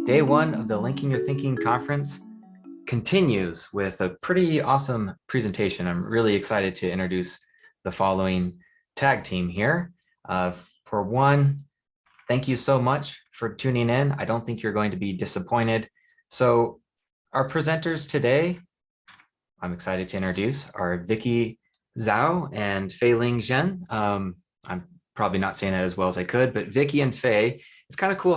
Day one of the Linking Your Thinking conference continues with a pretty awesome presentation. I'm really excited to introduce the following tag team here. For one, thank you so much for tuning in. I don't think you're going to be disappointed. So our presenters today, I'm excited to introduce, are Vicky Zhao and Fei-Ling Tseng. I'm probably not saying that as well as I could, but Vicky and Fei, it's kind of cool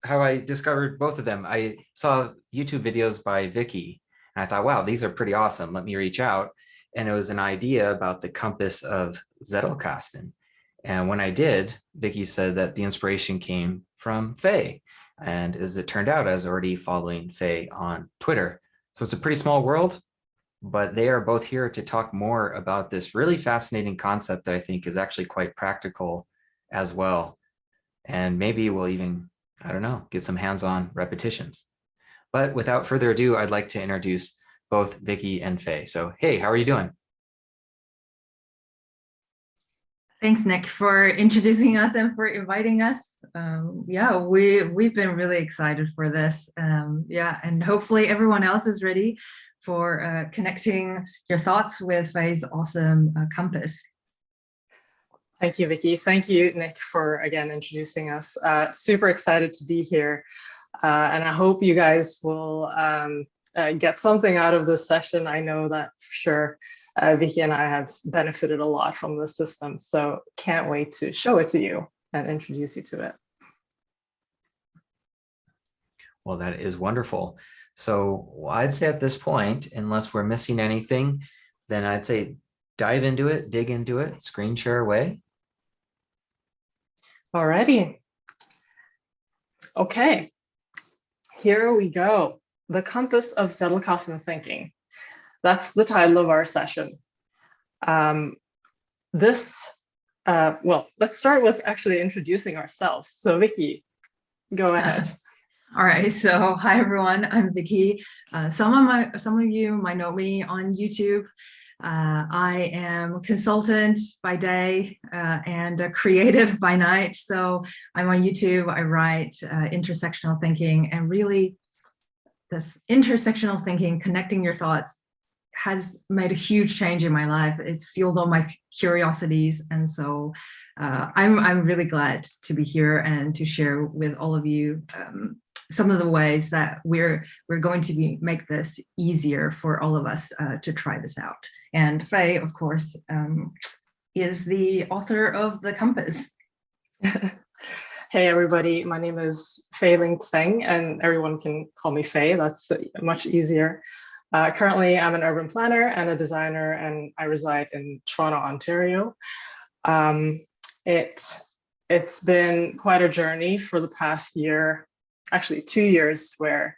how I discovered both of them. I saw YouTube videos by Vicky and I thought, wow, these are pretty awesome. Let me reach out. And it was an idea about the compass of Zettelkasten. And when I did, Vicky said that the inspiration came from Fei. And as it turned out, I was already following Fei on Twitter. So it's a pretty small world, but they are both here to talk more about this really fascinating concept that I think is actually quite practical as well. And maybe we'll even, I don't know, get some hands-on repetitions. But without further ado, I'd like to introduce both Vicky and Fei. So, hey, how are you doing? Thanks, Nick, for introducing us and for inviting us. Yeah, we've been really excited for this. Yeah, and hopefully everyone else is ready for connecting your thoughts with Fei's awesome compass. Thank you, Vicky. Thank you, Nick, for again introducing us. Super excited to be here. And I hope you guys will get something out of this session. I know that for sure Vicky and I have benefited a lot from this system. So can't wait to show it to you and introduce you to it. Well, that is wonderful. So I'd say at this point, unless we're missing anything, then I'd say dive into it, dig into it, screen share away. Alrighty. Okay, here we go. The compass of Zettelkasten thinking. That's the title of our session. Well, let's start with actually introducing ourselves. So Vicky, go ahead. All right, so hi everyone, I'm Vicky. Some of you might know me on YouTube. I am a consultant by day and a creative by night. So I'm on YouTube, I write intersectional thinking, and really this intersectional thinking, connecting your thoughts, has made a huge change in my life. It's fueled all my curiosities. And so I'm really glad to be here and to share with all of you some of the ways that we're going to make this easier for all of us to try this out. And Fei, of course, is the author of The Compass. Hey everybody, my name is Fei-Ling Tseng, and everyone can call me Fei. That's much easier. Currently, I'm an urban planner and a designer, and I reside in Toronto, Ontario. It's been quite a journey for the past year, actually 2 years, where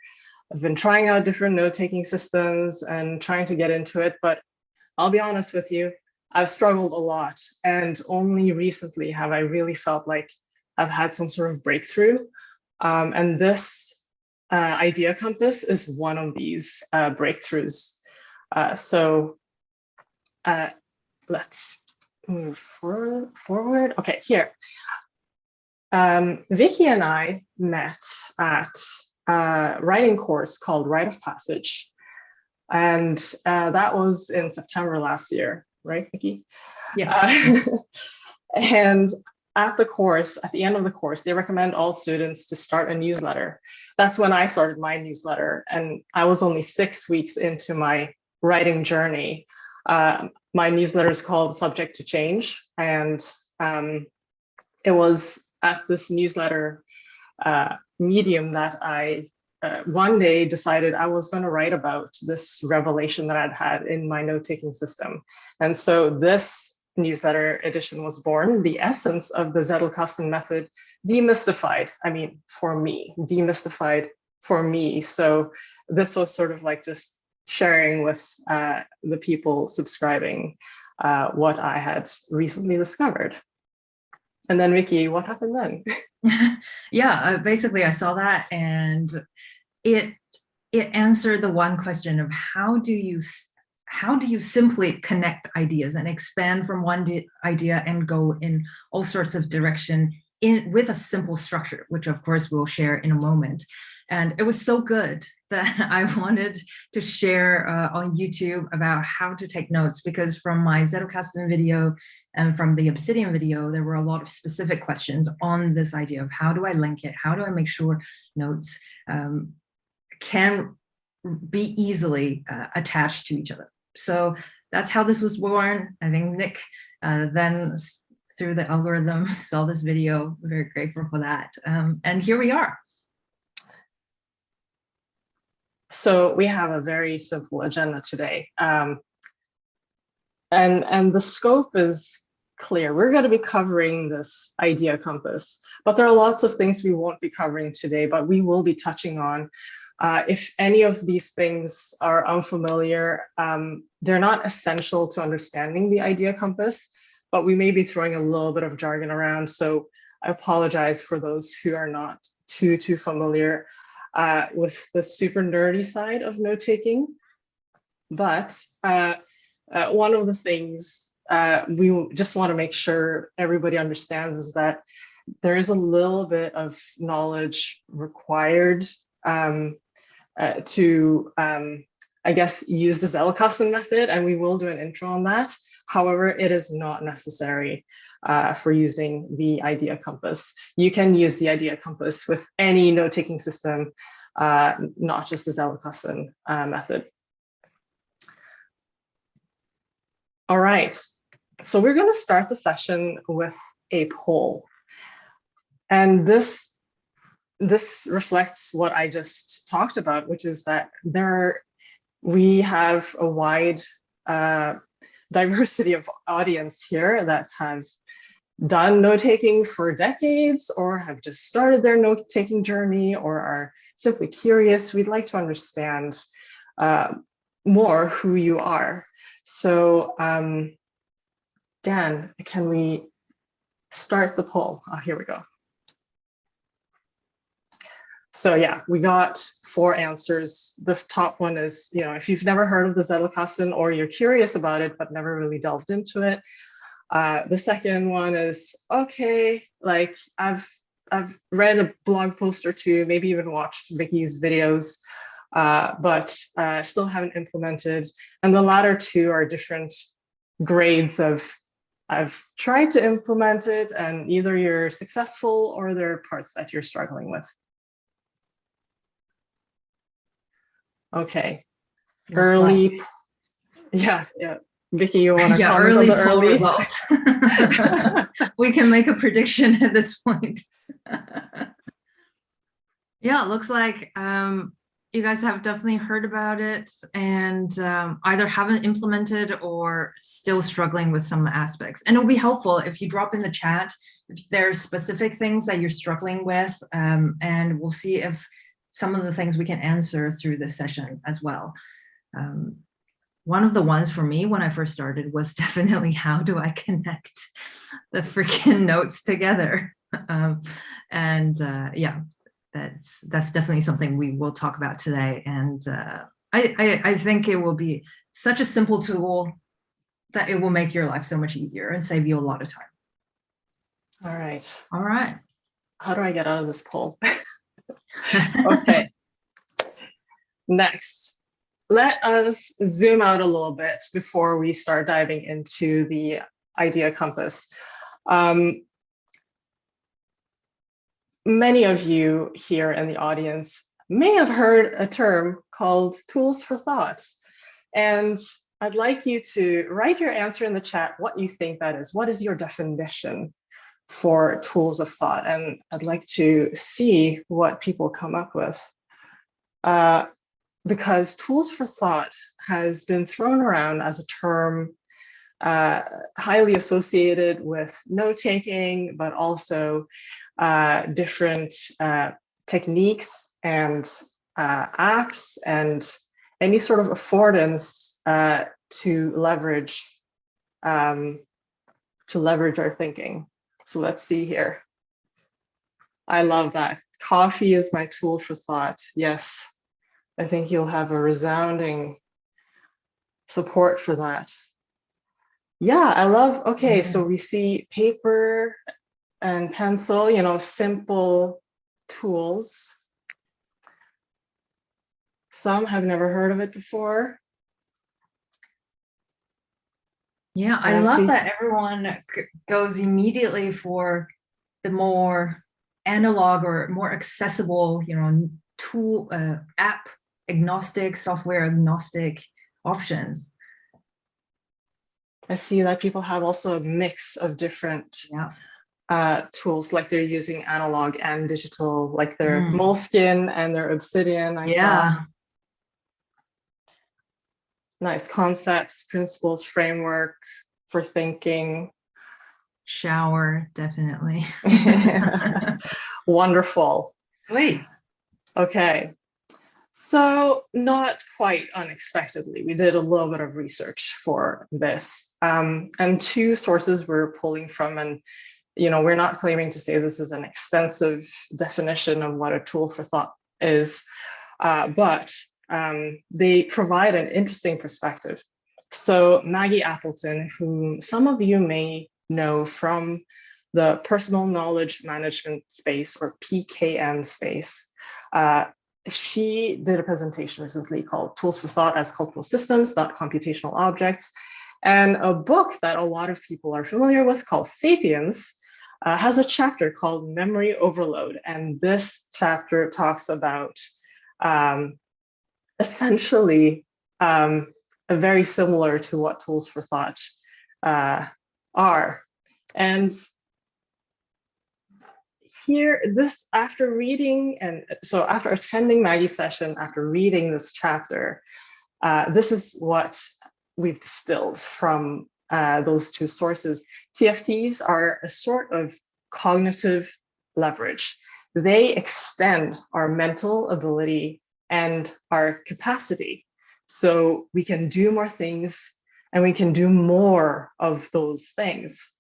I've been trying out different note-taking systems and trying to get into it. But I'll be honest with you, I've struggled a lot, and only recently have I really felt like I've had some sort of breakthrough. And this idea compass is one of these breakthroughs. So let's move forward. Okay, here. Vicky and I met at a writing course called Rite of Passage. And that was in September last year, right, Vicky? Yeah. And at the end of the course, they recommend all students to start a newsletter. That's when I started my newsletter, and I was only 6 weeks into my writing journey. My newsletter is called Subject to Change, and it was at this newsletter medium that I one day decided I was going to write about this revelation that I'd had in my note-taking system. And so this newsletter edition was born, the essence of the Zettelkasten method demystified. I mean, for me, demystified for me. So this was sort of like just sharing with the people subscribing what I had recently discovered. And then Vicky, what happened then? Yeah, basically I saw that, and it answered the one question of how do you simply connect ideas and expand from one idea and go in all sorts of direction with a simple structure, which of course we'll share in a moment. And it was so good that I wanted to share on YouTube about how to take notes, because from my Zettelkasten video and from the Obsidian video, there were a lot of specific questions on this idea of how do I link it? How do I make sure notes can be easily attached to each other? So that's how this was born. I think Nick then through the algorithm saw this video. Very grateful for that. And here we are. So we have a very simple agenda today. And the scope is clear. We're going to be covering this idea compass, but there are lots of things we won't be covering today, but we will be touching on. If any of these things are unfamiliar, they're not essential to understanding the idea compass, but we may be throwing a little bit of jargon around. So I apologize for those who are not too familiar with the super nerdy side of note-taking. But one of the things we just want to make sure everybody understands is that there is a little bit of knowledge required to, I guess, use the Zettelkasten method, and we will do an intro on that. However, it is not necessary for using the idea compass. You can use the idea compass with any note-taking system, not just the Zettelkasten method. All right, so we're going to start the session with a poll. And this reflects what I just talked about, which is that we have a wide diversity of audience here that have done note-taking for decades, or have just started their note-taking journey, or are simply curious. We'd like to understand more who you are. So Dan, can we start the poll? Oh, here we go. So yeah, we got 4 answers. The top one is, if you've never heard of the Zettelkasten, or you're curious about it but never really delved into it. The second one is, okay, like I've read a blog post or two, maybe even watched Vicky's videos, but still haven't implemented. And the latter 2 are different grades of I've tried to implement it, and either you're successful or there are parts that you're struggling with. Okay, early, yeah. Vicky, you want to comment on the early results? We can make a prediction at this point. Yeah, it looks like you guys have definitely heard about it, and either haven't implemented or still struggling with some aspects. And it'll be helpful if you drop in the chat if there's specific things that you're struggling with, and we'll see if some of the things we can answer through this session as well. One of the ones for me when I first started was definitely, how do I connect the freaking notes together? Yeah, that's definitely something we will talk about today. And I think it will be such a simple tool that it will make your life so much easier and save you a lot of time. All right. All right. How do I get out of this poll? Okay. Next, let us zoom out a little bit before we start diving into the idea compass. Many of you here in the audience may have heard a term called tools for thought. And I'd like you to write your answer in the chat, what you think that is. What is your definition for tools of thought? And I'd like to see what people come up with. Because tools for thought has been thrown around as a term highly associated with note-taking, but also different techniques and apps and any sort of affordance to leverage our thinking. So let's see here. I love that. Coffee is my tool for thought. Yes, I think you'll have a resounding support for that. Yeah, I love, okay, so we see paper and pencil, you know, simple tools. Some have never heard of it before. Yeah, I love that everyone goes immediately for the more analog or more accessible, you know, tool, app agnostic, software agnostic options. I see that people have also a mix of different tools, like they're using analog and digital, like their Moleskin and their Obsidian. I saw. Nice concepts, principles, framework for thinking. Shower, definitely. Wonderful. Wait. Okay. So not quite unexpectedly, we did a little bit of research for this. And two sources we're pulling from, and you know, we're not claiming to say this is an extensive definition of what a tool for thought is, but they provide an interesting perspective. So Maggie Appleton, whom some of you may know from the personal knowledge management space, or PKM space, she did a presentation recently called Tools for Thought as Cultural Systems, Not Computational Objects. And a book that a lot of people are familiar with called Sapiens has a chapter called Memory Overload. And this chapter talks about essentially very similar to what tools for thought are. And here, this, after reading, and so after attending Maggie's session, after reading this chapter, this is what we've distilled from those two sources. TFTs are a sort of cognitive leverage. They extend our mental ability and our capacity. So we can do more things and we can do more of those things.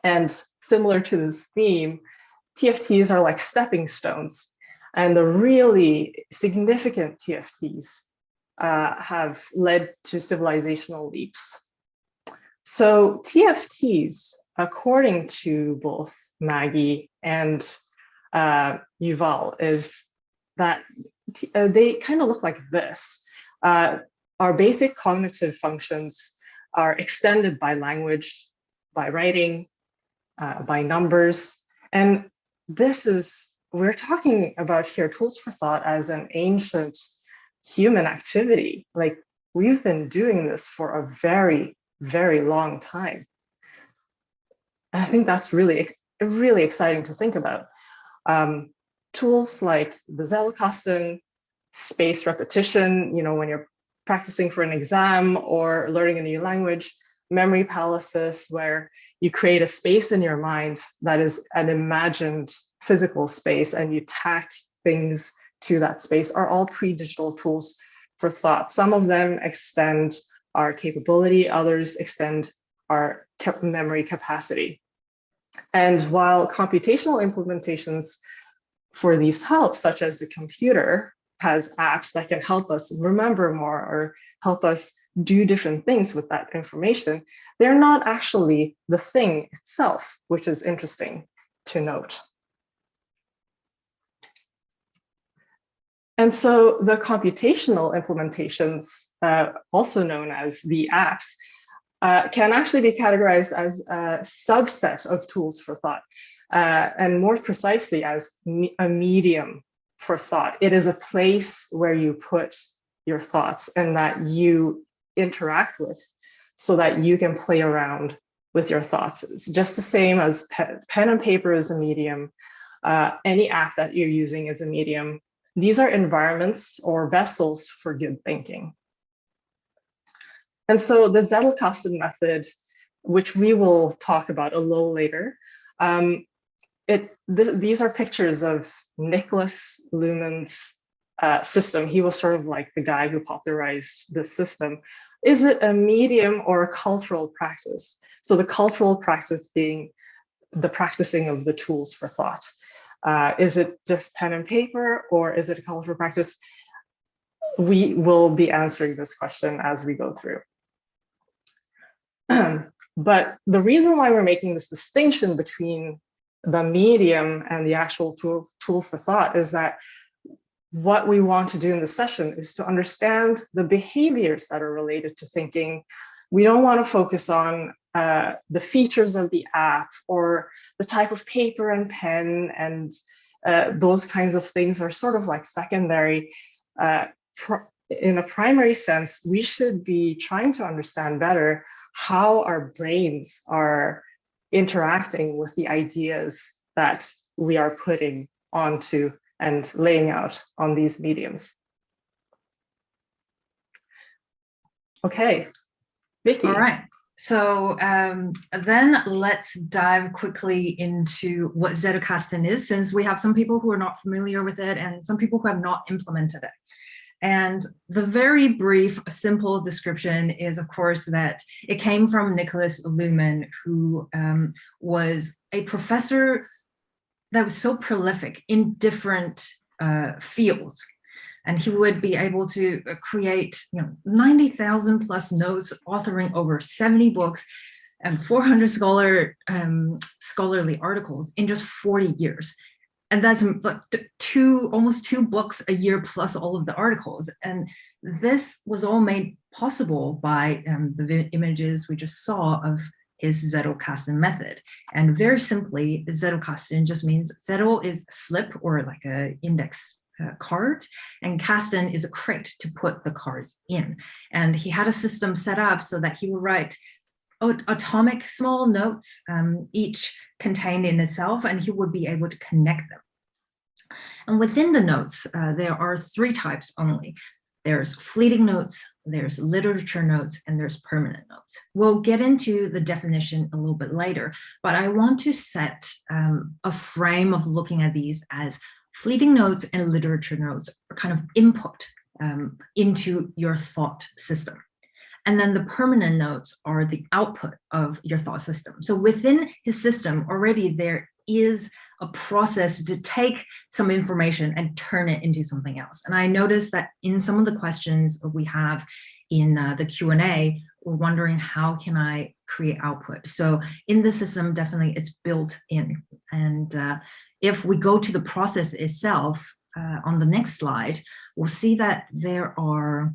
And similar to this theme, TFTs are like stepping stones. And the really significant TFTs have led to civilizational leaps. So TFTs, according to both Maggie and Yuval, is that they kind of look like this. Our basic cognitive functions are extended by language, by writing, by numbers. And this is, we're talking about here tools for thought as an ancient human activity. Like, we've been doing this for a very, very long time. And I think that's really, really exciting to think about. Tools like the Zettelkasten, spaced repetition, you know, when you're practicing for an exam or learning a new language, memory palaces, where you create a space in your mind that is an imagined physical space and you tack things to that space, are all pre-digital tools for thought. Some of them extend our capability, others extend our memory capacity. And while computational implementations for these help, such as the computer, has apps that can help us remember more or help us do different things with that information, they're not actually the thing itself, which is interesting to note. And so the computational implementations, also known as the apps, can actually be categorized as a subset of tools for thought, and more precisely as a medium for thought. It is a place where you put your thoughts and that you interact with so that you can play around with your thoughts. It's just the same as pen and paper is a medium. Any app that you're using is a medium. These are environments or vessels for good thinking. And so the Zettelkasten method, which we will talk about a little later, these are pictures of Niklas Luhmann's system. He was sort of like the guy who popularized this system. Is it a medium or a cultural practice? So the cultural practice being the practicing of the tools for thought. Is it just pen and paper, or is it a cultural practice? We will be answering this question as we go through. But the reason why we're making this distinction between the medium and the actual tool for thought is that what we want to do in the session is to understand the behaviors that are related to thinking. We don't want to focus on the features of the app or the type of paper and pen, and those kinds of things are sort of like secondary. In a primary sense, we should be trying to understand better how our brains are interacting with the ideas that we are putting onto and laying out on these mediums. Okay, Vicky. All right. So then let's dive quickly into what Zettelkasten is, since we have some people who are not familiar with it and some people who have not implemented it. And the very brief, simple description is, of course, that it came from Nicholas Luhmann, who was a professor that was so prolific in different fields. And he would be able to create 90,000 plus notes, authoring over 70 books and 400 scholarly articles in just 40 years. And that's almost two books a year plus all of the articles. And this was all made possible by the images we just saw of his Zettelkasten method. And very simply, Zettelkasten just means Zettel is slip or like an index card, and Kasten is a crate to put the cards in. And he had a system set up so that he would write atomic small notes, each contained in itself, and he would be able to connect them. And within the notes, there are three types only. There's fleeting notes, there's literature notes, and there's permanent notes. We'll get into the definition a little bit later, but I want to set a frame of looking at these as fleeting notes and literature notes are kind of input into your thought system. And then the permanent notes are the output of your thought system. So within his system already there is a process to take some information and turn it into something else. And I noticed that in some of the questions we have in the Q&A, we're wondering how can I create output? So in the system, definitely it's built in. And if we go to the process itself, on the next slide, we'll see that there are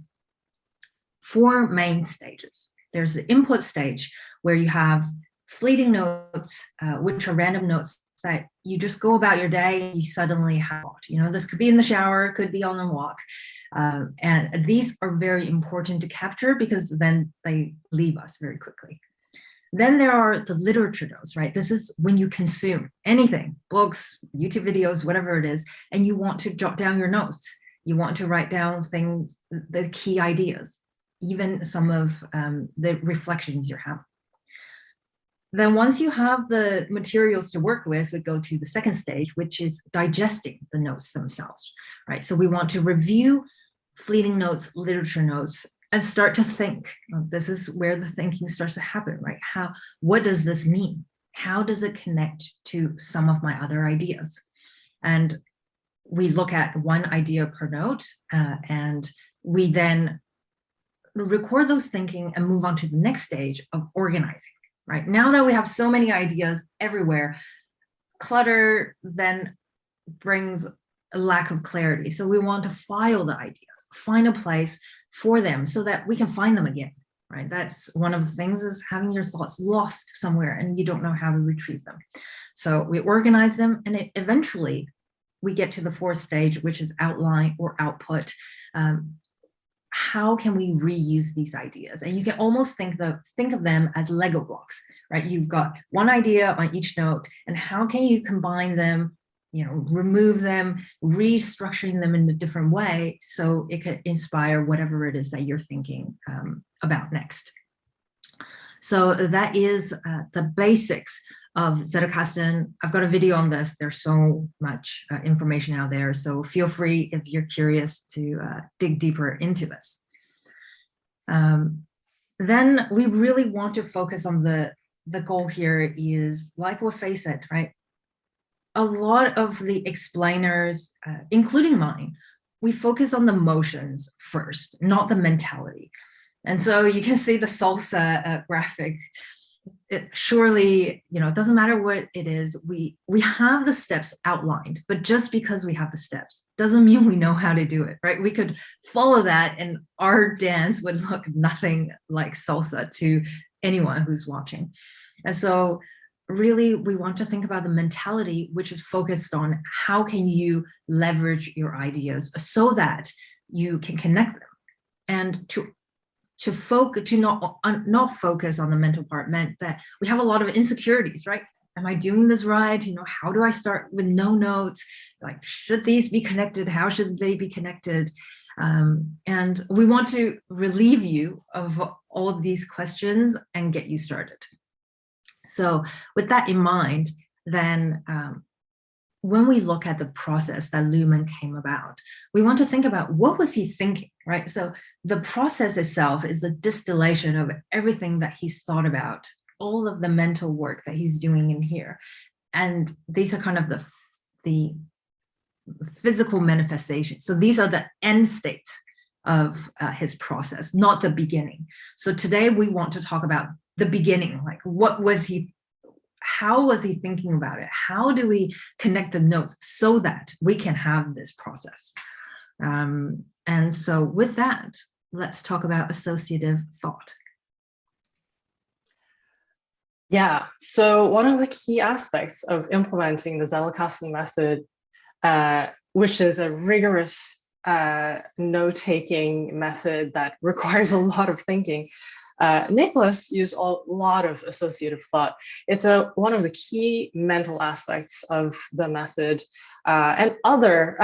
four main stages. There's the input stage where you have fleeting notes, which are random notes that you just go about your day and you suddenly have, this could be in the shower, could be on a walk. And these are very important to capture because then they leave us very quickly. Then there are the literature notes, right? This is when you consume anything, books, YouTube videos, whatever it is, and you want to jot down your notes. You want to write down things, the key ideas, even some of the reflections you're having. Then once you have the materials to work with, we go to the second stage, which is digesting the notes themselves, right? So we want to review fleeting notes, literature notes, and start to think. This is where the thinking starts to happen, right? What does this mean? How does it connect to some of my other ideas? And we look at one idea per note, and we then record those thinking and move on to the next stage of organizing, right? Now that we have so many ideas everywhere, clutter then brings a lack of clarity. So we want to file the ideas, find a place for them so that we can find them again, right? That's one of the things, is having your thoughts lost somewhere and you don't know how to retrieve them. So we organize them, and eventually we get to the fourth stage, which is outline or output. How can we reuse these ideas? And you can almost think of them as Lego blocks, right? You've got one idea on each note, and how can you combine them, remove them, restructuring them in a different way so it could inspire whatever it is that you're thinking about next. So that is the basics of Zettelkasten. I've got a video on this. There's so much information out there, so feel free if you're curious to dig deeper into this. Then we really want to focus on the goal here is, like what Fei said, right? A lot of the explainers, including mine, we focus on the motions first, not the mentality. And so you can see the salsa graphic surely, it doesn't matter what it is, we have the steps outlined, but just because we have the steps doesn't mean we know how to do it, right? We could follow that and our dance would look nothing like salsa to anyone who's watching. And so really we want to think about the mentality, which is focused on how can you leverage your ideas so that you can connect them. And to focus, to not focus on the mental part meant that we have a lot of insecurities, right? Am I doing this right? How do I start with no notes? Like, should these be connected? How should they be connected? And we want to relieve you of all of these questions and get you started. So with that in mind, then when we look at the process that Luhmann came about, we want to think about what was he thinking, right? So the process itself is a distillation of everything that he's thought about, all of the mental work that he's doing in here. And these are kind of the physical manifestations. So these are the end states of his process, not the beginning. So today we want to talk about the beginning, like how was he thinking about it? How do we connect the notes so that we can have this process? And so with that, let's talk about associative thought. Yeah, so one of the key aspects of implementing the Zettelkasten method, which is a rigorous note-taking method that requires a lot of thinking, Nicholas used a lot of associative thought. It's one of the key mental aspects of the method, and other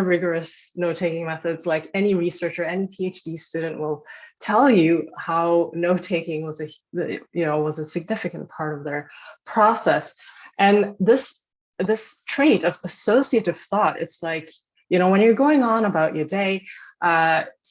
rigorous note-taking methods, like any researcher, any PhD student will tell you how note-taking was a significant part of their process. And this trait of associative thought, it's like, when you're going on about your day,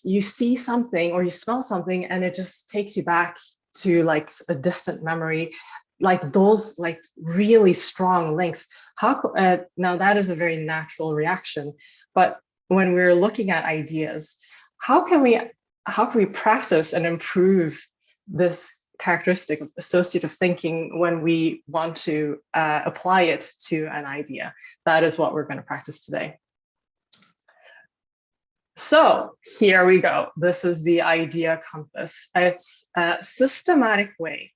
you see something or you smell something and it just takes you back to like a distant memory, like those like really strong links. Now that is a very natural reaction, but when we're looking at ideas, how can we practice and improve this characteristic of associative thinking when we want to apply it to an idea? That is what we're going to practice today. So here we go. This is the idea compass. It's a systematic way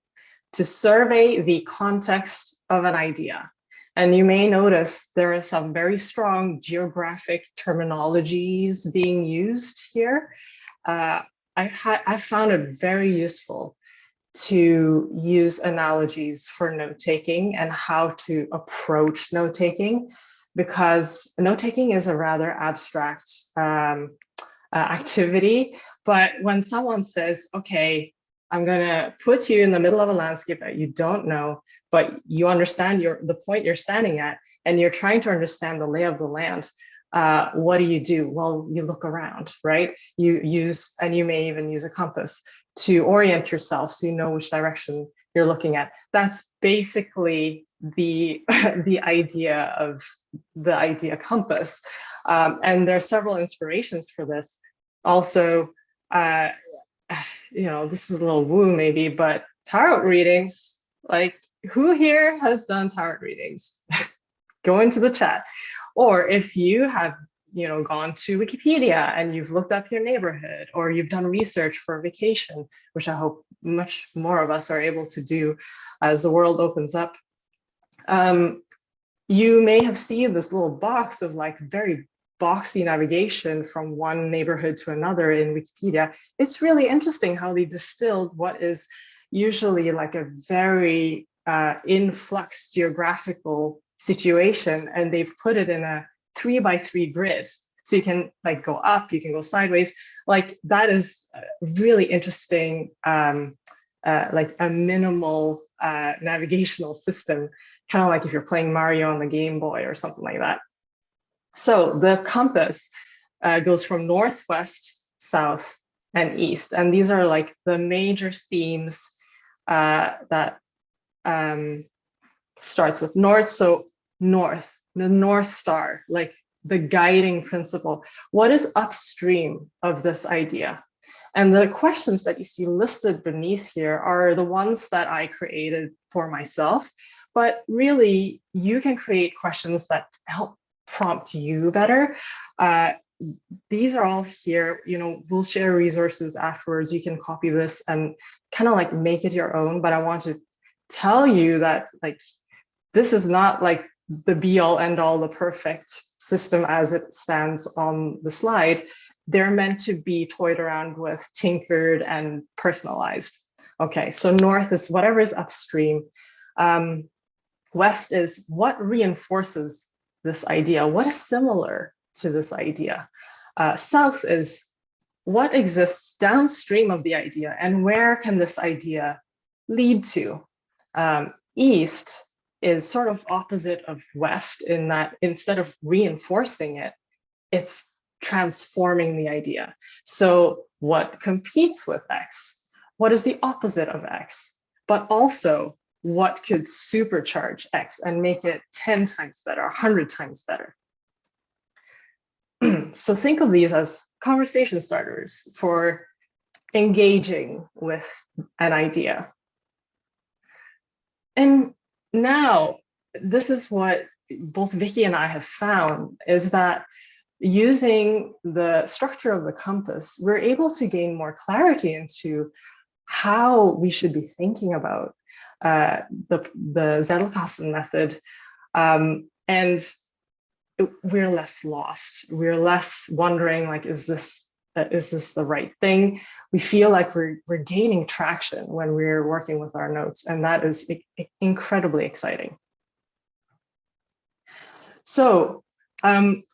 to survey the context of an idea. And you may notice there are some very strong geographic terminologies being used here. I've found it very useful to use analogies for note-taking and how to approach note-taking, because note-taking is a rather abstract activity. But when someone says, okay, I'm gonna put you in the middle of a landscape that you don't know, but you understand the point you're standing at, and you're trying to understand the lay of the land, what do? Well, you look around, right? You may even use a compass to orient yourself so you know which direction you're looking at. That's basically the idea of the idea compass. And there are several inspirations for this. Also, this is a little woo maybe, but tarot readings, like who here has done tarot readings? Go into the chat. Or if you have gone to Wikipedia and you've looked up your neighborhood, or you've done research for a vacation, which I hope much more of us are able to do as the world opens up. You may have seen this little box of like very boxy navigation from one neighborhood to another in Wikipedia. It's really interesting how they distilled what is usually like a very in-flux geographical situation, and they've put it in a 3x3 grid. So you can like go up, you can go sideways. Like that is really interesting, like a minimal navigational system, kind of like if you're playing Mario on the Game Boy or something like that. So the compass goes from northwest, south, and east. And these are like the major themes that starts with north. So north, the North Star, like the guiding principle. What is upstream of this idea? And the questions that you see listed beneath here are the ones that I created for myself, but really you can create questions that help prompt you better. These are all here, we'll share resources afterwards. You can copy this and kind of like make it your own, but I want to tell you that like, this is not like the be all end all, the perfect system as it stands on the slide. They're meant to be toyed around with, tinkered, and personalized. Okay, so north is whatever is upstream. West is what reinforces this idea, what is similar to this idea. South is what exists downstream of the idea and where can this idea lead to. East is sort of opposite of West in that instead of reinforcing it, it's transforming the idea. So what competes with X? What is the opposite of X? But also what could supercharge X and make it 10 times better, 100 times better? So think of these as conversation starters for engaging with an idea. And now, this is what both Vicky and I have found, is that using the structure of the compass, we're able to gain more clarity into how we should be thinking about the Zettelkasten method. And we're less lost. We're less wondering, like, is this the right thing? We feel like we're gaining traction when we're working with our notes, and that is incredibly exciting. So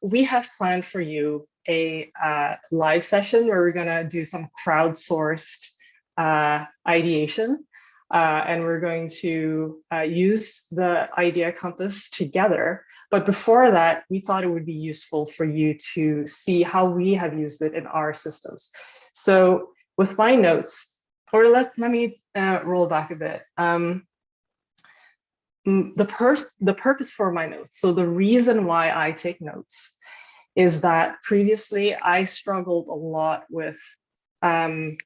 we have planned for you a live session where we're gonna do some crowdsourced ideation, and we're going to use the idea compass together. But before that, we thought it would be useful for you to see how we have used it in our systems. So with my notes, or let me roll back a bit. The purpose for my notes, so the reason why I take notes is that previously I struggled a lot with, I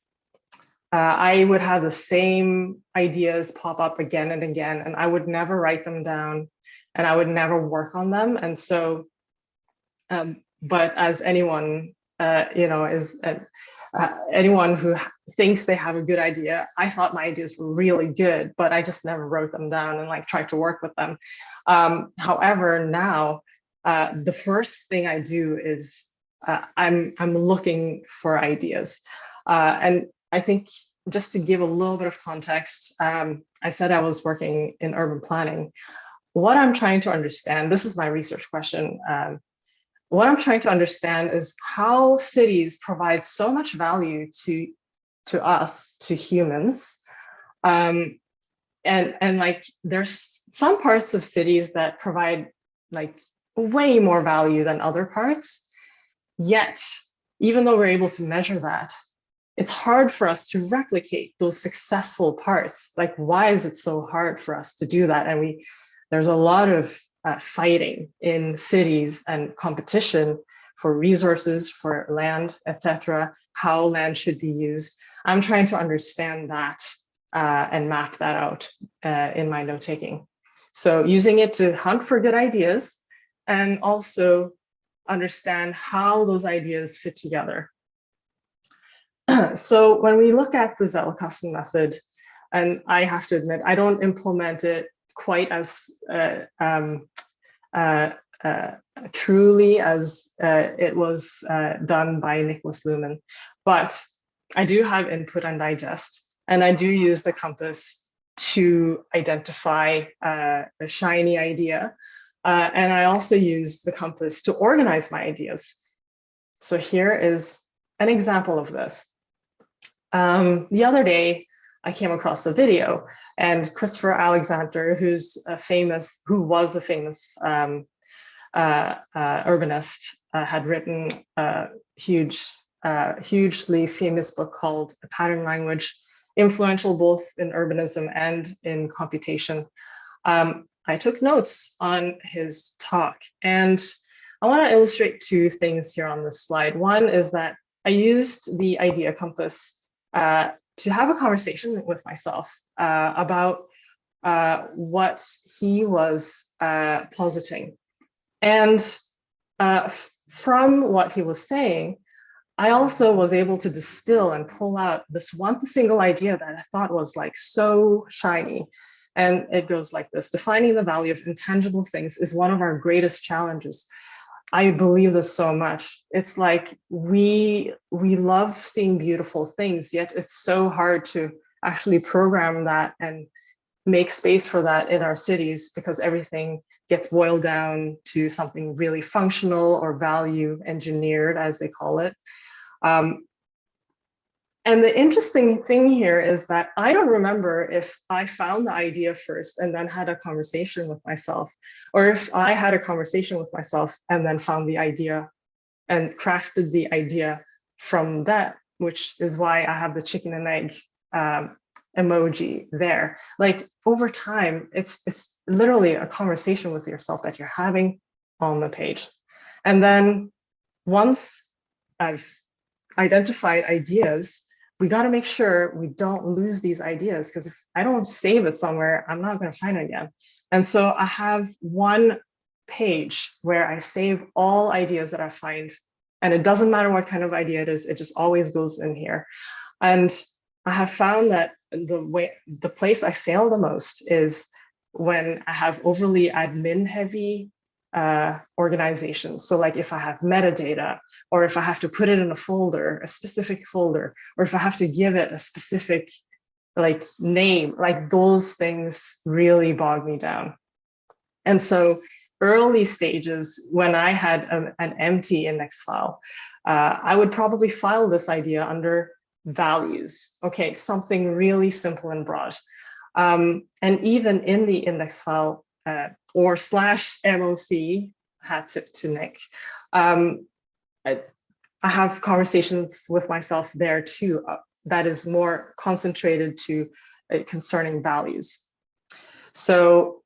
would have the same ideas pop up again and again, and I would never write them down and I would never work on them. And so, but as anyone, anyone who thinks they have a good idea, I thought my ideas were really good, but I just never wrote them down and like tried to work with them. However, now the first thing I do is I'm looking for ideas. And I think just to give a little bit of context, I said I was working in urban planning. What I'm trying to understand, this is my research question, what I'm trying to understand is how cities provide so much value to us, to humans. And like there's some parts of cities that provide like way more value than other parts. Yet, even though we're able to measure that, it's hard for us to replicate those successful parts. Like, why is it so hard for us to do that? And there's a lot of fighting in cities and competition for resources, for land, etc., how land should be used. I'm trying to understand that and map that out in my note taking. So using it to hunt for good ideas and also understand how those ideas fit together. So when we look at the Zettelkasten method, and I have to admit, I don't implement it quite as truly as it was done by Nicholas Luhmann, but I do have input and digest, and I do use the compass to identify a shiny idea, and I also use the compass to organize my ideas. So here is an example of this. The other day, I came across a video, and Christopher Alexander, who was a famous urbanist, had written a hugely famous book called The Pattern Language, influential both in urbanism and in computation. I took notes on his talk, and I want to illustrate two things here on this slide. One is that I used the idea compass to have a conversation with myself about what he was positing. And from what he was saying, I also was able to distill and pull out this one single idea that I thought was like so shiny. And it goes like this: defining the value of intangible things is one of our greatest challenges. I believe this so much. It's like we love seeing beautiful things, yet it's so hard to actually program that and make space for that in our cities, because everything gets boiled down to something really functional or value engineered, as they call it. And the interesting thing here is that I don't remember if I found the idea first and then had a conversation with myself, or if I had a conversation with myself and then found the idea and crafted the idea from that, which is why I have the chicken and egg emoji there. Like over time, it's literally a conversation with yourself that you're having on the page. And then once I've identified ideas, we got to make sure we don't lose these ideas, because if I don't save it somewhere, I'm not going to find it again. And so I have one page where I save all ideas that I find, and it doesn't matter what kind of idea it is, it just always goes in here. And I have found that the place I fail the most is when I have overly admin heavy organizations. So like if I have metadata, or if I have to put it in a folder, a specific folder, or if I have to give it a specific like name, like those things really bog me down. And so early stages, when I had an empty index file, I would probably file this idea under values. Okay, something really simple and broad. And even in the index file or /MOC, hat tip to Nick, I have conversations with myself there too, that is more concentrated to concerning values. So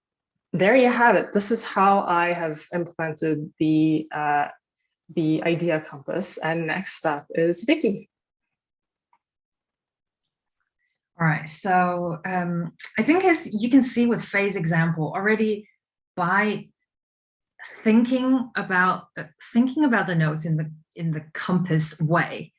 there you have it. This is how I have implemented the idea compass. And next up is Vicky. All right, so I think as you can see with Fei's example already, by thinking about the notes in the compass way,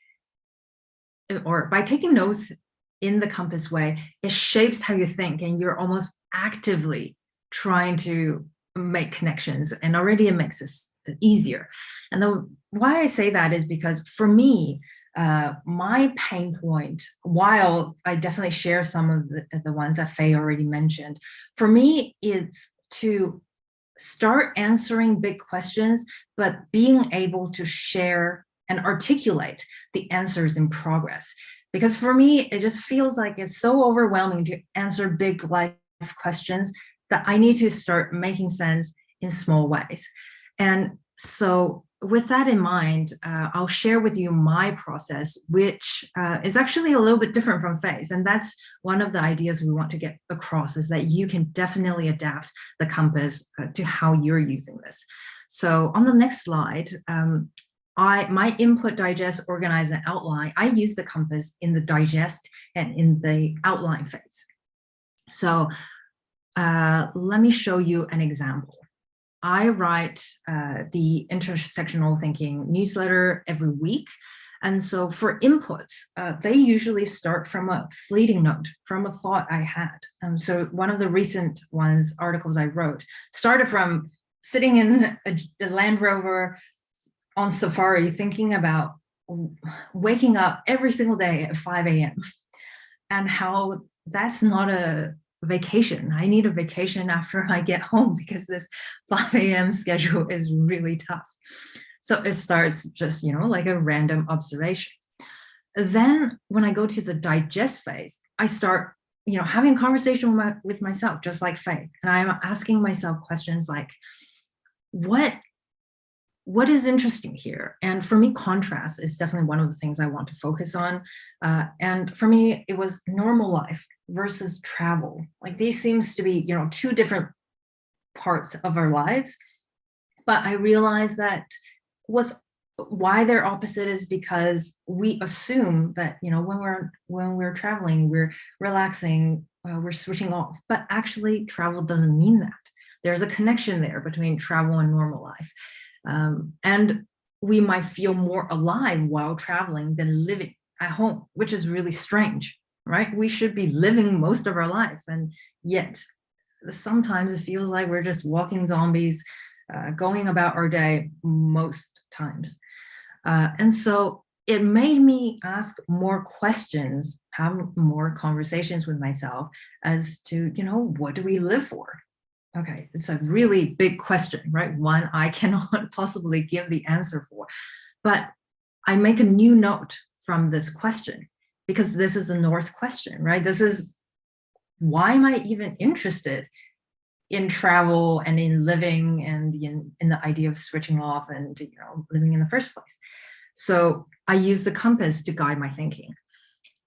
or by taking notes in the compass way, it shapes how you think, and you're almost actively trying to make connections, and already it makes it easier. And why I say that is because for me, my pain point, while I definitely share some of the ones that Fei already mentioned, for me, it's to start answering big questions, but being able to share and articulate the answers in progress. Because for me, it just feels like it's so overwhelming to answer big life questions that I need to start making sense in small ways. And so with that in mind, I'll share with you my process, which is actually a little bit different from Fei's. And that's one of the ideas we want to get across, is that you can definitely adapt the compass to how you're using this. So on the next slide, my input, digest, organize, and outline, I use the compass in the digest and in the outline phase. So let me show you an example. I write the intersectional thinking newsletter every week. And so for inputs, they usually start from a fleeting note, from a thought I had. So one of the recent articles I wrote started from sitting in a Land Rover on safari, thinking about waking up every single day at 5 a.m. and how that's not a vacation. I need a vacation after I get home, because this 5 a.m. schedule is really tough. So it starts just, like a random observation. Then when I go to the digest phase, I start, having a conversation with myself, just like Fei. And I'm asking myself questions like, what is interesting here? And for me, contrast is definitely one of the things I want to focus on. And for me, it was normal life versus travel. Like these seems to be, two different parts of our lives. But I realized that what's why they're opposite is because we assume that, you know, when we're traveling, we're relaxing, we're switching off, but actually travel doesn't mean that. There's a connection there between travel and normal life. And we might feel more alive while traveling than living at home, which is really strange, right? We should be living most of our life, and yet sometimes it feels like we're just walking zombies, going about our day most times. And so it made me ask more questions, have more conversations with myself as to, you know, what do we live for? Okay, it's a really big question, right? One I cannot possibly give the answer for, but I make a new note from this question because this is a North question, right? This is, why am I even interested in travel and in living and in the idea of switching off and, you know, living in the first place? So I use the compass to guide my thinking.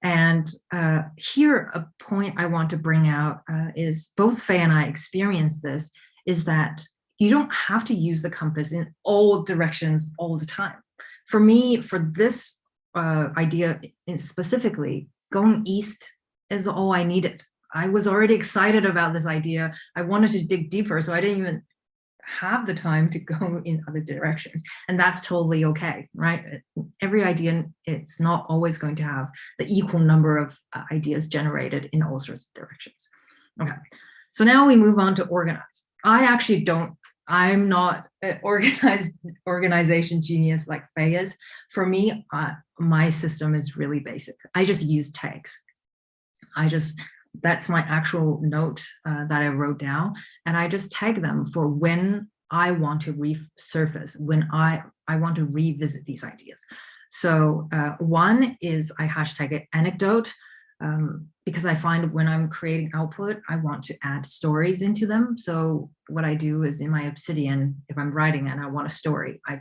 And here, a point I want to bring out is both Fei and I experienced this, is that you don't have to use the compass in all directions all the time. For me, for this idea specifically, going east is all I needed. I was already excited about this idea. I wanted to dig deeper, so I didn't even have the time to go in other directions, and that's totally okay, right? Every idea, it's not always going to have the equal number of ideas generated in all sorts of directions. Okay, so now we move on to organize. I'm not an organization genius like Fei is. For me, my system is really basic. I just use tags. That's my actual note that I wrote down, and I just tag them for when I want to resurface, when I want to revisit these ideas. So one is I hashtag it anecdote, because I find when I'm creating output, I want to add stories into them. So what I do is in my Obsidian, if I'm writing and I want a story, I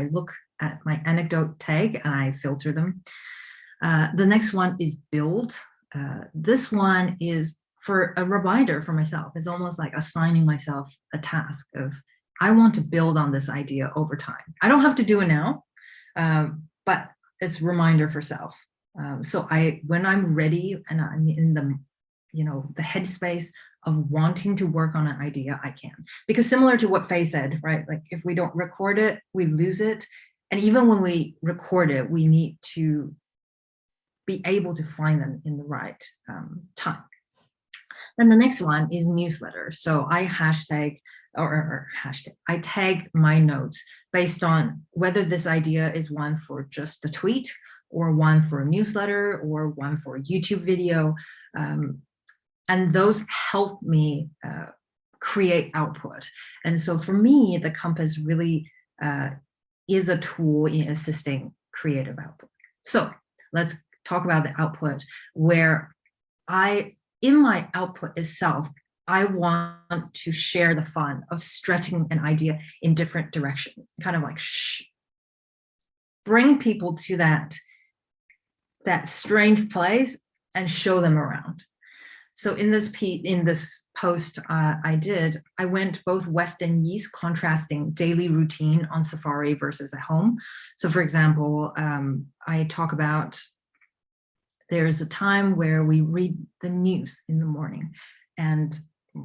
look at my anecdote tag and I filter them. The next one is build. This one is for a reminder for myself. It's almost like assigning myself a task of, I want to build on this idea over time. I don't have to do it now, but it's a reminder for self. So when I'm ready and I'm in the, you know, the headspace of wanting to work on an idea, I can. Because similar to what Fei said, right? Like if we don't record it, we lose it. And even when we record it, we need to be able to find them in the right time. Then the next one is newsletter. So I I tag my notes based on whether this idea is one for just a tweet or one for a newsletter or one for a YouTube video. And those help me create output. And so for me, the compass really is a tool in assisting creative output. So let's talk about the output, where in my output itself, I want to share the fun of stretching an idea in different directions, kind of like bring people to that strange place and show them around. So in this post I went both west and east, contrasting daily routine on safari versus at home. So for example, I talk about there's a time where we read the news in the morning, and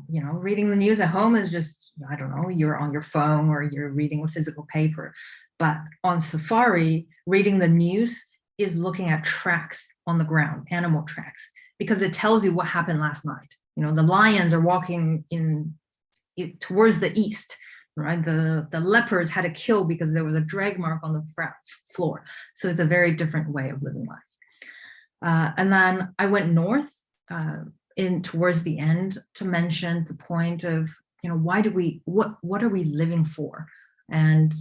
you know, reading the news at home is just, I don't know, you're on your phone or you're reading a physical paper. But on safari, reading the news is looking at tracks on the ground, animal tracks, because it tells you what happened last night. You know, the lions are walking towards the east, right? The leopards had a kill because there was a drag mark on the floor. So it's a very different way of living life. And then I went north towards the end to mention the point of, you know, what are we living for? And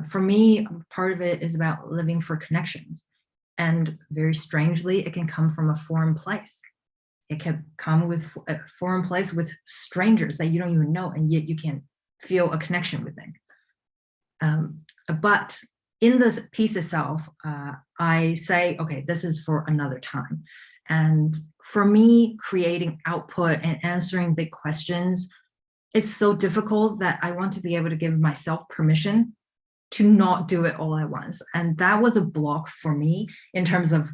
for me, part of it is about living for connections. And very strangely, it can come from a foreign place. It can come with a foreign place with strangers that you don't even know, and yet you can feel a connection with them. But in this piece itself, I say, okay, this is for another time. And for me, creating output and answering big questions, it's so difficult that I want to be able to give myself permission to not do it all at once. And that was a block for me in terms of,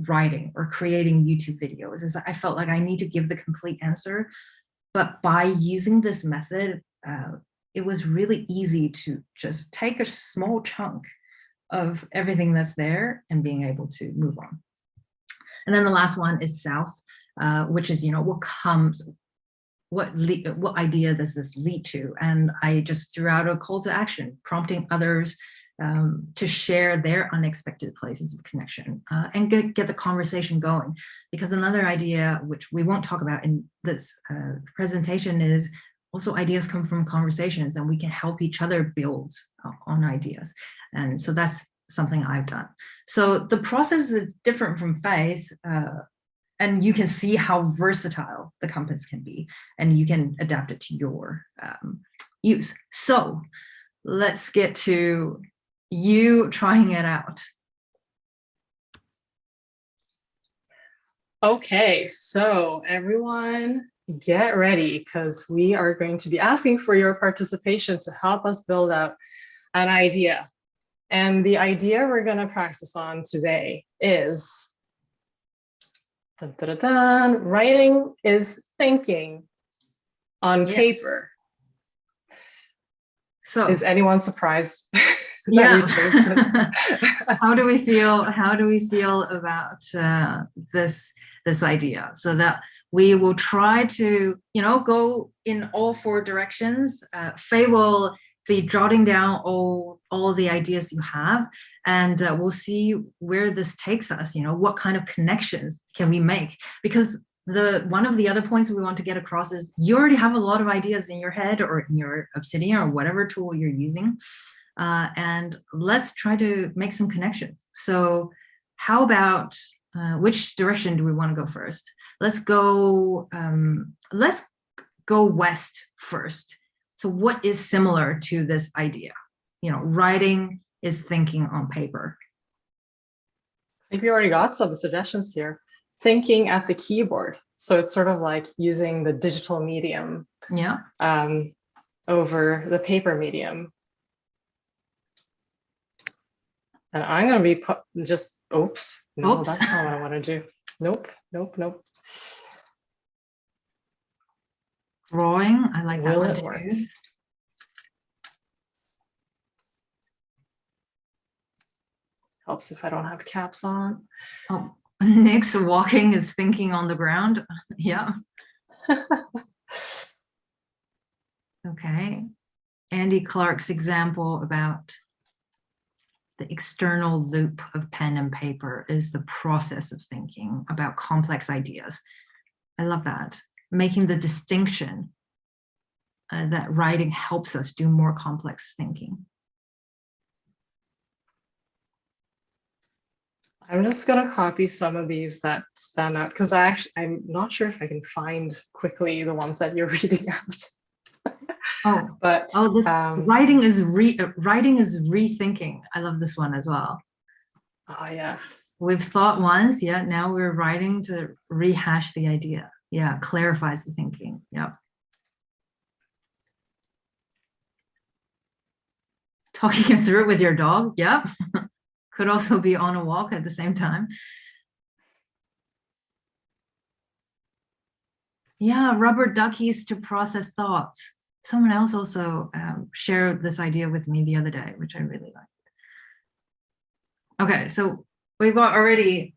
writing or creating YouTube videos, is I felt like I need to give the complete answer. But by using this method, it was really easy to just take a small chunk of everything that's there and being able to move on. And then the last one is south, which is, what idea does this lead to? And I just threw out a call to action, prompting others to share their unexpected places of connection and get the conversation going. Because another idea, which we won't talk about in this presentation, is also ideas come from conversations, and we can help each other build on ideas. And so that's something I've done. So the process is different from Fei's, and you can see how versatile the compass can be, and you can adapt it to your use. So let's get to you trying it out. Okay, so everyone get ready, because we are going to be asking for your participation to help us build out an idea. And the idea we're going to practice on today is writing is thinking on paper. So is anyone surprised? Yeah. How do we feel about this idea? So that we will try to go in all four directions. Fei will be jotting down all the ideas you have, and we'll see where this takes us. What kind of connections can we make? Because one of the other points we want to get across is you already have a lot of ideas in your head or in your Obsidian or whatever tool you're using. And let's try to make some connections. So how about which direction do we want to go first? Let's go west first. So what is similar to this idea? Writing is thinking on paper. I think we already got some suggestions here. Thinking at the keyboard. So it's sort of like using the digital medium over the paper medium. And I'm going to be oops. No, that's not what I want to do. Nope. Drawing, I like that one too. Work? Helps if I don't have caps on. Oh, Nick's walking is thinking on the ground. Yeah. Okay. Andy Clark's example about the external loop of pen and paper is the process of thinking about complex ideas. I love that. Making the distinction that writing helps us do more complex thinking. I'm just going to copy some of these that stand out, because I'm not sure if I can find quickly the ones that you're reading out. Writing is rethinking. I love this one as well. Oh yeah. We've thought once, now we're writing to rehash the idea. Yeah, clarifies the thinking. Yep. Talking it through with your dog. Yep. Could also be on a walk at the same time. Yeah, rubber duckies to process thoughts. Someone else also shared this idea with me the other day, which I really liked. Okay, so we've got already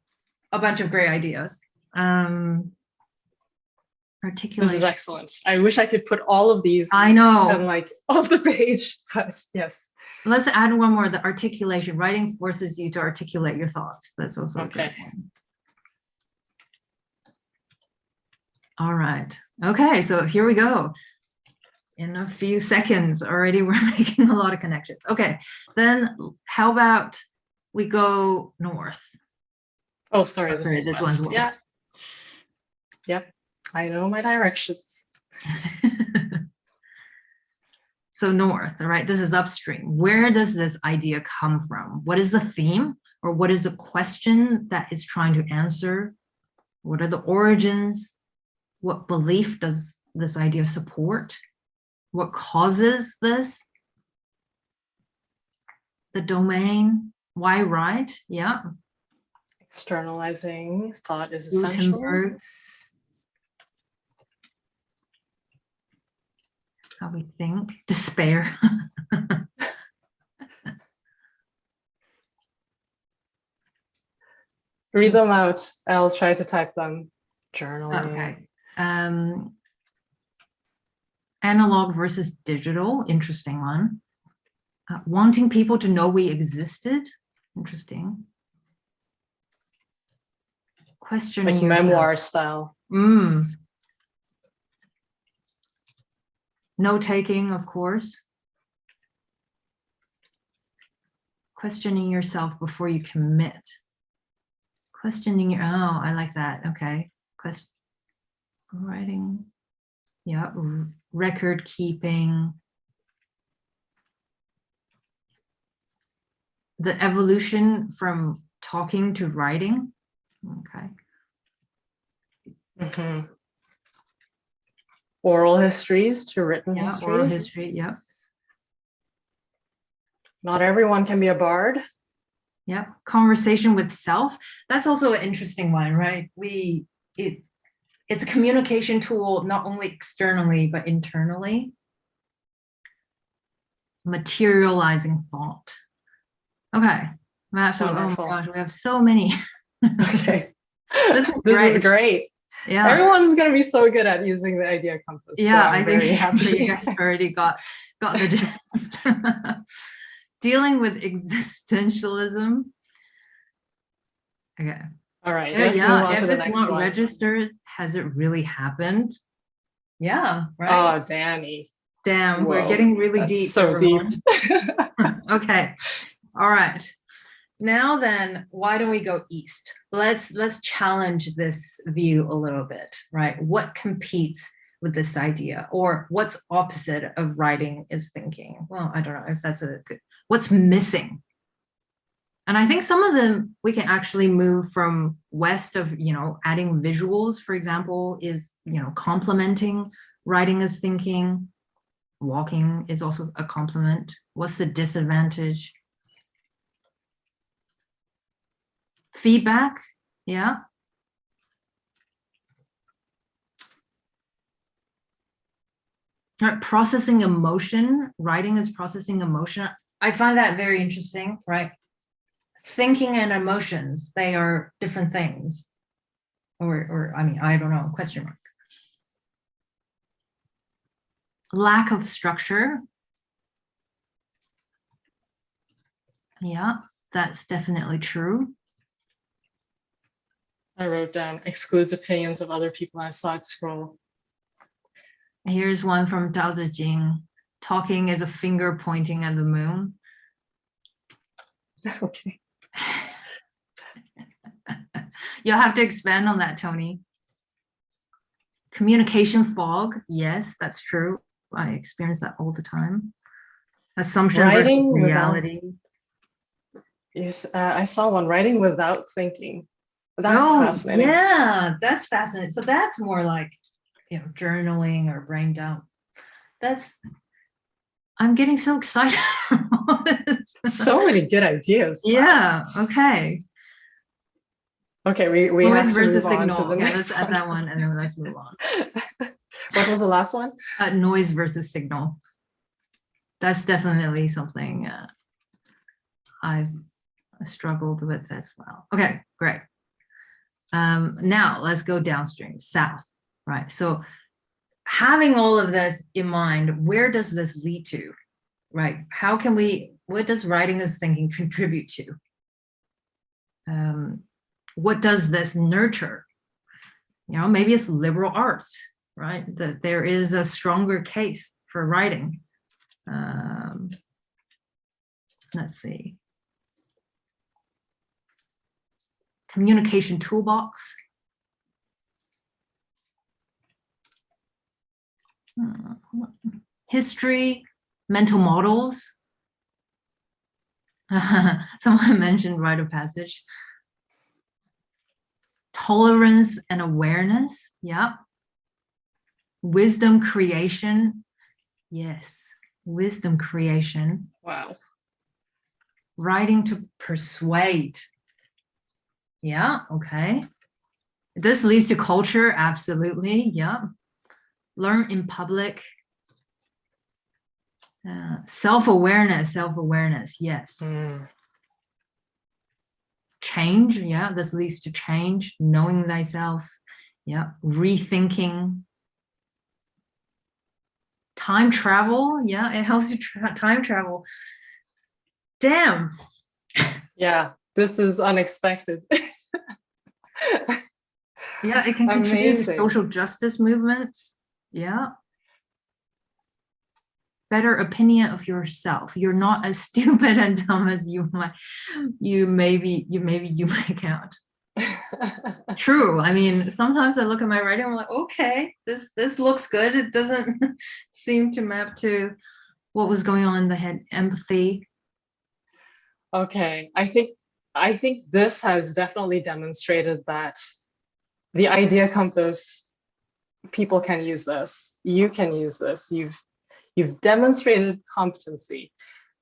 a bunch of great ideas. Articulation. This is excellent. I wish I could put all of these. I know. On the page, but yes. Let's add one more, the articulation. Writing forces you to articulate your thoughts. That's also okay. A good one. All right. Okay, so here we go. In a few seconds already, we're making a lot of connections. Okay, then how about we go north? Oh, sorry. This one's west. Yeah. Yep. I know my directions. So north, all right, this is upstream. Where does this idea come from? What is the theme, or what is the question that it's trying to answer? What are the origins? What belief does this idea support? What causes this? The domain, why write? Yeah. Externalizing thought is essential. Gutenberg. How we think. Despair. Read them out. I'll try to type them. Journaling. Okay. Analog versus digital. Interesting one. Wanting people to know we existed. Interesting. Questioning Like yourself. memoir style. Note-taking, of course. Questioning yourself before you commit. Questioning your, oh, I like that. Okay. Writing. Yeah. Record keeping. The evolution from talking to writing. Okay. Mm-hmm. Oral histories to written histories. Oral history, yeah. Not everyone can be a bard. Yeah, conversation with self. That's also an interesting one, right? It's a communication tool, not only externally, but internally. Materializing thought. Okay. So, oh my gosh, we have so many. Okay. This is great. Yeah. Everyone's going to be so good at using the idea compass. Yeah, so I'm very happy. You guys already got the gist. Dealing with existentialism. Okay. All right. Let's move on to the next one. If it's not registered, has it really happened? Yeah. Right. Oh, Danny. Damn, we're getting really deep. So everyone. deep. Okay. All right. Now then, why don't we go east? Let's challenge this view a little bit, right? What competes with this idea, or what's opposite of writing is thinking? Well, I don't know if that's a good, what's missing? And I think some of them we can actually move from west of, adding visuals, for example, is, complementing writing as thinking. Walking is also a complement. What's the disadvantage? Feedback, yeah. Right, processing emotion, writing is processing emotion. I find that very interesting, right? Thinking and emotions, they are different things. Or I mean, I don't know, question mark. Lack of structure. Yeah, that's definitely true. I wrote down excludes opinions of other people. I saw it scroll. Here's one from Dao De Jing. Talking is a finger pointing at the moon. Okay. You'll have to expand on that, Tony. Communication fog. Yes, that's true. I experience that all the time. Assumption versus reality. I saw one, writing without thinking. That's fascinating. Yeah, that's fascinating. So that's more like, journaling or brain dump. I'm getting so excited. So many good ideas. Yeah. Okay. Okay, we noise have to versus move on signal. to the next let's add that one and then let's move on. What was the last one? Noise versus signal. That's definitely something I've struggled with as well. Okay, great. Now let's go downstream, south, right? So having all of this in mind, where does this lead to, right? What does writing as thinking contribute to? What does this nurture? Maybe it's liberal arts, right? That there is a stronger case for writing. Let's see. Communication toolbox. History, mental models. Someone mentioned rite of passage. Tolerance and awareness. Yep. Wisdom creation. Yes. Wisdom creation. Wow. Writing to persuade. Yeah, okay. This leads to culture, absolutely. Yeah. Learn in public. Self-awareness, yes. Change, yeah, this leads to change, knowing thyself, yeah, rethinking. Time travel, yeah, it helps you time travel. Damn. Yeah, this is unexpected. Yeah, it can contribute to Amazing. social justice movements. Yeah. Better opinion of yourself. You're not as stupid and dumb as you make out. True. I mean, sometimes I look at my writing, I'm like, okay, this looks good. It doesn't seem to map to what was going on in the head. Empathy. Okay, I think this has definitely demonstrated that the idea compass, people can use this. You can use this. You've demonstrated competency.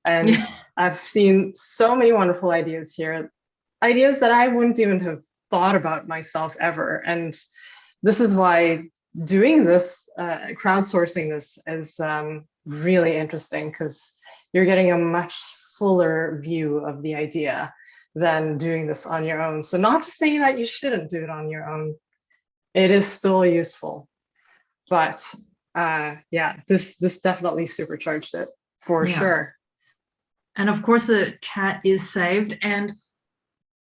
And Yeah. I've seen so many wonderful ideas here, ideas that I wouldn't even have thought about myself ever. And this is why doing this, crowdsourcing this is really interesting, because you're getting a much fuller view of the idea than doing this on your own. So not to say that you shouldn't do it on your own. It is still useful. But yeah, this definitely supercharged it for sure. And of course, the chat is saved. And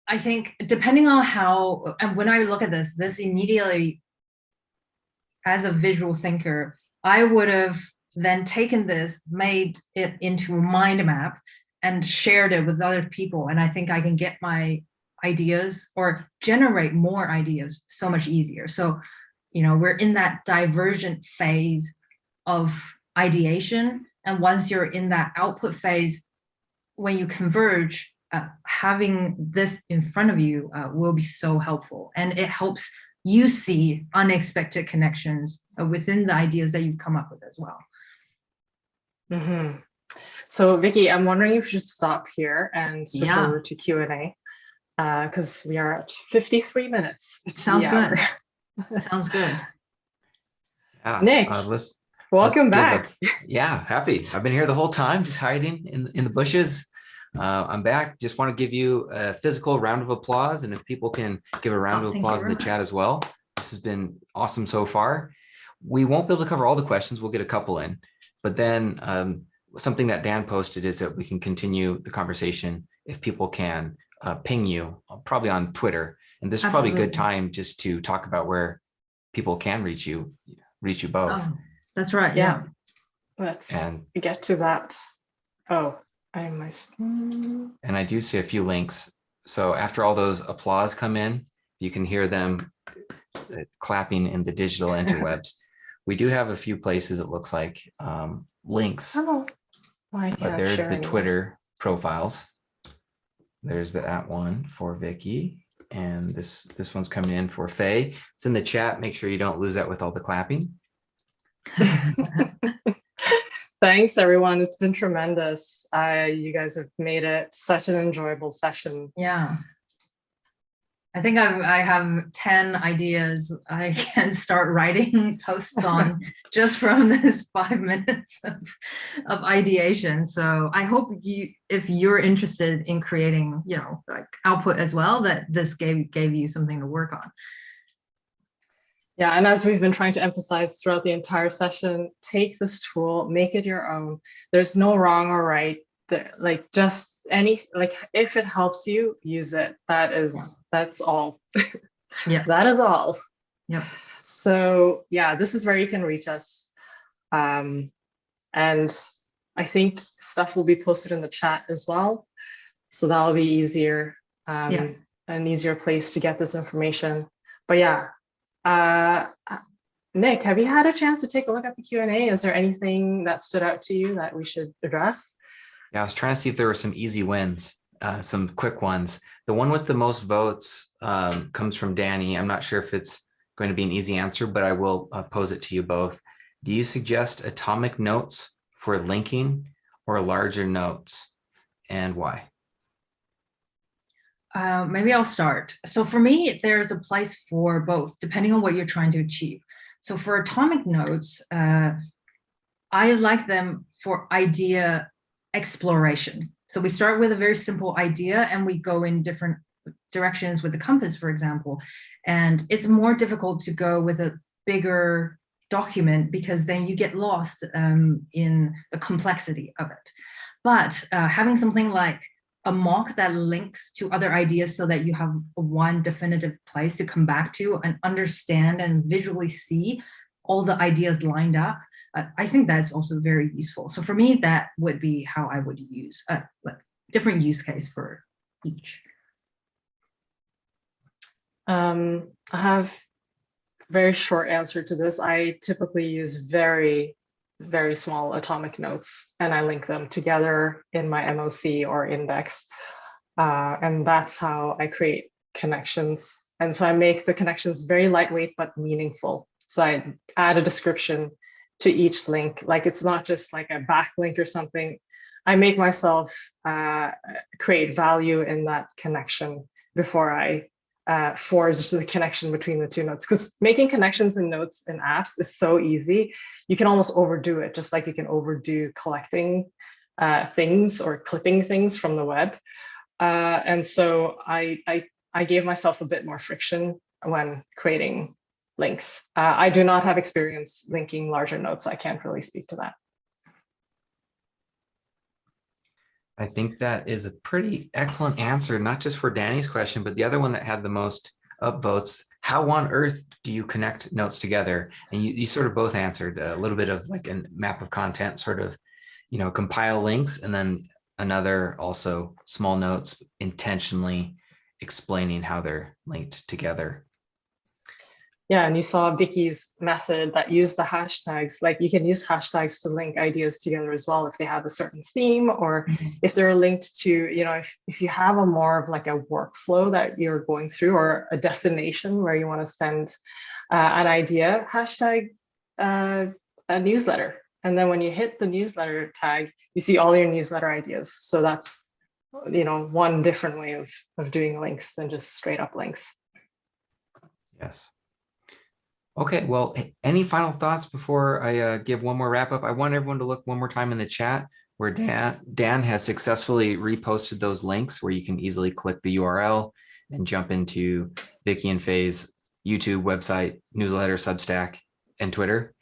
I think depending on how, and when I look at this immediately, as a visual thinker, I would have then taken this, made it into a mind map and shared it with other people. And I think I can get my ideas or generate more ideas so much easier. So, you know, we're in that divergent phase of ideation. And once you're in that output phase, when you converge, having this in front of you will be so helpful. And it helps you see unexpected connections within the ideas that you've come up with as well. Mm-hmm. So Vicky, I'm wondering if you should stop here and switch over to Q&A, because we are at 53 minutes. Sounds good. Sounds good. Yeah. Nick, welcome back. Yeah, happy. I've been here the whole time, just hiding in the bushes. I'm back. Just want to give you a physical round of applause. And if people can give a round of applause in the chat as well. This has been awesome so far. We won't be able to cover all the questions. We'll get a couple in. But then something that Dan posted is that we can continue the conversation if people can ping you, probably on Twitter. And this is probably a good time just to talk about where people can reach you both. Oh, that's right. Yeah. Let's get to that. Oh, and I do see a few links. So after all those applause come in, you can hear them clapping in the digital interwebs. We do have a few places, it looks like, links. But there's the Twitter profiles. There's the @one for Vicky. And this one's coming in for Faye. It's in the chat. Make sure you don't lose that with all the clapping. Thanks, everyone. It's been tremendous. You guys have made it such an enjoyable session. Yeah. I think I have 10 ideas I can start writing posts on just from this 5 minutes of ideation. So I hope if you're interested in creating, you know, like output as well, that this gave you something to work on. Yeah, and as we've been trying to emphasize throughout the entire session, take this tool, make it your own. There's no wrong or right. Like just if it helps you, use it. That's all. Yeah, that is all. Yep. So yeah, this is where you can reach us. And I think stuff will be posted in the chat as well. So that'll be easier, an easier place to get this information. But yeah, Nick, have you had a chance to take a look at the Q&A? Is there anything that stood out to you that we should address? Yeah, I was trying to see if there were some easy wins, some quick ones. The one with the most votes comes from Danny. I'm not sure if it's going to be an easy answer, but I will pose it to you both. Do you suggest atomic notes for linking or larger notes, and why? Maybe I'll start. So for me, there's a place for both, depending on what you're trying to achieve. So for atomic notes, I like them for idea exploration. So we start with a very simple idea and we go in different directions with the compass, for example. And it's more difficult to go with a bigger document because then you get lost in the complexity of it. But having something like a mock that links to other ideas so that you have one definitive place to come back to and understand and visually see all the ideas lined up, I think that's also very useful. So for me, that would be how I would use like different use case for each. I have a very short answer to this. I typically use very, very small atomic notes and I link them together in my MOC or index. And that's how I create connections. And so I make the connections very lightweight but meaningful. So I add a description to each link. Like it's not just like a backlink or something. I make myself create value in that connection before I forge the connection between the two notes. Because making connections in notes in apps is so easy. You can almost overdo it, just like you can overdo collecting things or clipping things from the web. And so I gave myself a bit more friction when creating links. I do not have experience linking larger notes, so I can't really speak to that. I think that is a pretty excellent answer, not just for Danny's question, but the other one that had the most upvotes. How on earth do you connect notes together? And you sort of both answered a little bit of like a map of content, sort of, compile links, and then another also small notes intentionally explaining how they're linked together. Yeah, and you saw Vicky's method that used the hashtags. Like you can use hashtags to link ideas together as well if they have a certain theme or if they're linked to, if you have a more of like a workflow that you're going through or a destination where you want to send an idea, hashtag a newsletter. And then when you hit the newsletter tag, you see all your newsletter ideas. So that's, one different way of doing links than just straight up links. Yes. Okay, well, any final thoughts before I give one more wrap up? I want everyone to look one more time in the chat where Dan has successfully reposted those links where you can easily click the URL and jump into Vicky and Fei's YouTube, website, newsletter, Substack, and Twitter,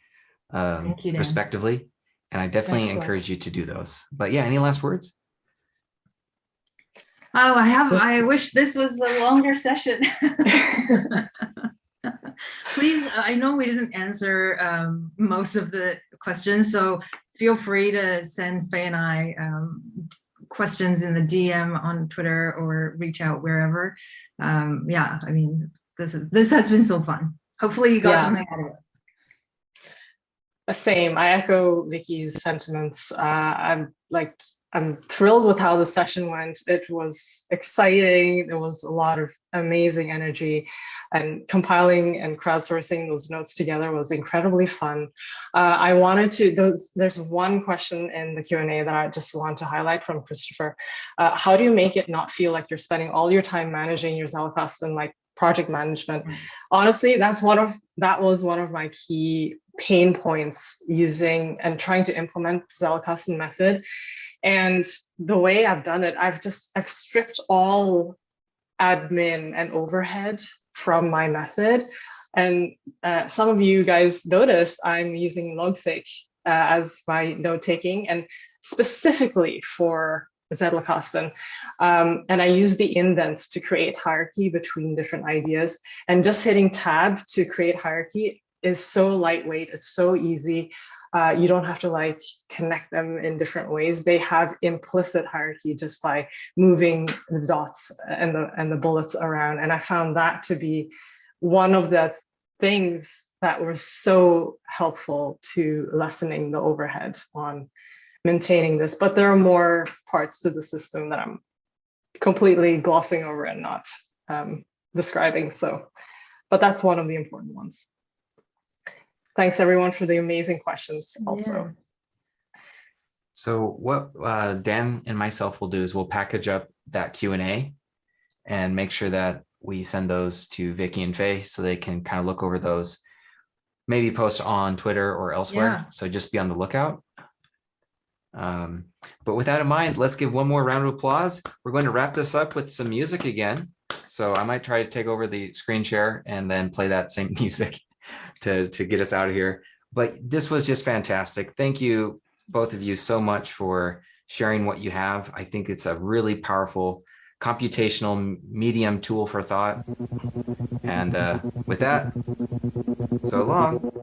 Thank you, Dan. respectively. And I definitely encourage you to do those. But yeah, any last words? Oh, I wish this was a longer session. Please, I know we didn't answer most of the questions, so feel free to send Fei and I questions in the DM on Twitter or reach out wherever. Yeah, I mean, this has been so fun. Hopefully you got something out of it. Same. I echo Vicky's sentiments. I'm thrilled with how the session went. It was exciting. There was a lot of amazing energy, and compiling and crowdsourcing those notes together was incredibly fun. I wanted to, there's one question in the Q&A that I just want to highlight from Christopher. How do you make it not feel like you're spending all your time managing your Zettelkasten like project management? Honestly, that was one of my key pain points using and trying to implement Zettelkasten method. And the way I've done it, I've stripped all admin and overhead from my method. And some of you guys noticed I'm using Logseq as my note taking, and specifically for Zettelkasten. And I use the indents to create hierarchy between different ideas. And just hitting tab to create hierarchy is so lightweight. It's so easy. You don't have to connect them in different ways. They have implicit hierarchy just by moving the dots and the bullets around. And I found that to be one of the things that were so helpful to lessening the overhead on maintaining this. But there are more parts to the system that I'm completely glossing over and not describing. But that's one of the important ones. Thanks everyone for the amazing questions also. Yeah. So what Dan and myself will do is we'll package up that Q&A and make sure that we send those to Vicky and Faye so they can kind of look over those, maybe post on Twitter or elsewhere. Yeah. So just be on the lookout. But with that in mind, let's give one more round of applause. We're going to wrap this up with some music again. So I might try to take over the screen share and then play that same music to get us out of here. But this was just fantastic. Thank you, both of you, so much for sharing what you have. I think it's a really powerful computational medium tool for thought. And with that, so long.